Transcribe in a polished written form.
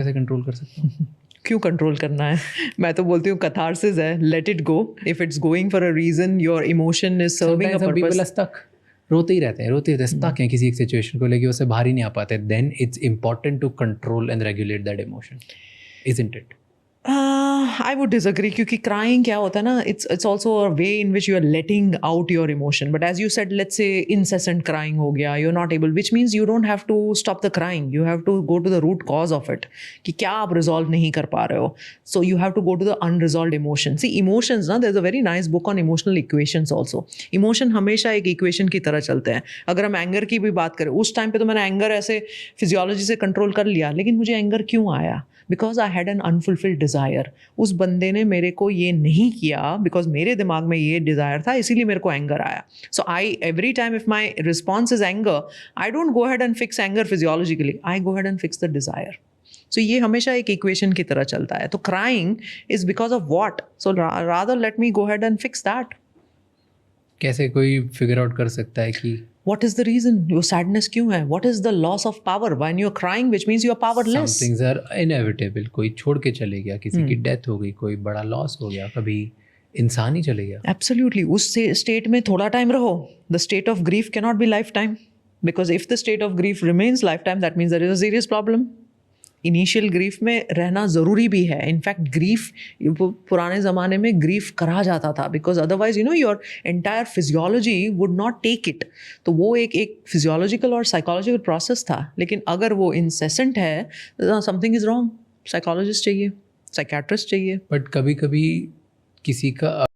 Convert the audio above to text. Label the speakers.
Speaker 1: कैसे कंट्रोल कर सकता हूँ?
Speaker 2: क्यों कंट्रोल करना है? मैं तो बोलती हूँ कैथारसिस है, let it go. If it's going for a reason, your emotion is serving a
Speaker 1: Sometimes some people are
Speaker 2: purpose.
Speaker 1: stuck. रोते ही रहते हैं, stuck हैं किसी एक सिचुएशन को लेके, उससे बाहर ही नहीं आ पाते. Then it's important to control and regulate that emotion, isn't it?
Speaker 2: I would disagree क्योंकि crying क्या होता है ना, it's also a way in which you are letting out your emotion. But as you said, let's say incessant crying हो गया, you're not able, which means you don't have to stop the crying. You have to go to the root cause of it. कि क्या आप resolve नहीं कर पा रहे हो. So you have to go to the unresolved emotion. See, emotions ना, there's a very nice book on emotional equations also. Emotion हमेशा एक equation की तरह चलते हैं. अगर हम anger की भी बात करें, उस टाइम पे तो मैंने anger ऐसे physiology से control कर लिया, लेकिन मुझे anger क्यों आया? Because I had an unfulfilled desire. उस बंदे ने मेरे को ये नहीं किया बिकॉज मेरे दिमाग में ये डिज़ायर था, इसीलिए मेरे को एंगर आया. So I every time if my response is anger, I don't go head and fix anger physiologically, I go head and fix the desire. So ये हमेशा एक इक्वेशन की तरह चलता है. तो crying is because of what, so rather let me go head and fix that.
Speaker 1: कैसे कोई फिगर आउट कर सकता है कि
Speaker 2: What is the reason? Your sadness क्यों है? What is the loss of power? When you're crying, which means you're powerless.
Speaker 1: some things are inevitable? कोई छोड़ के चले गया, किसी की डेथ हो गई, कोई बड़ा लॉस हो गया, कभी इंसान ही चले गया.
Speaker 2: Absolutely. उस स्टेट में थोड़ा टाइम रहो. The state of grief cannot be lifetime. Because if the state of grief remains lifetime, that means there is a serious problem. Initial grief में रहना ज़रूरी भी है. इनफैक्ट ग्रीफ पुराने ज़माने में ग्रीफ करा जाता था because otherwise your entire physiology would not take it. तो वो एक फिजियोलॉजिकल और साइकोलॉजिकल प्रोसेस था. लेकिन अगर वो इंसेसेंट है, समथिंग इज़ रॉन्ग. साइकोलॉजिस्ट चाहिए, साइकेट्रिस्ट चाहिए.
Speaker 1: बट कभी कभी किसी का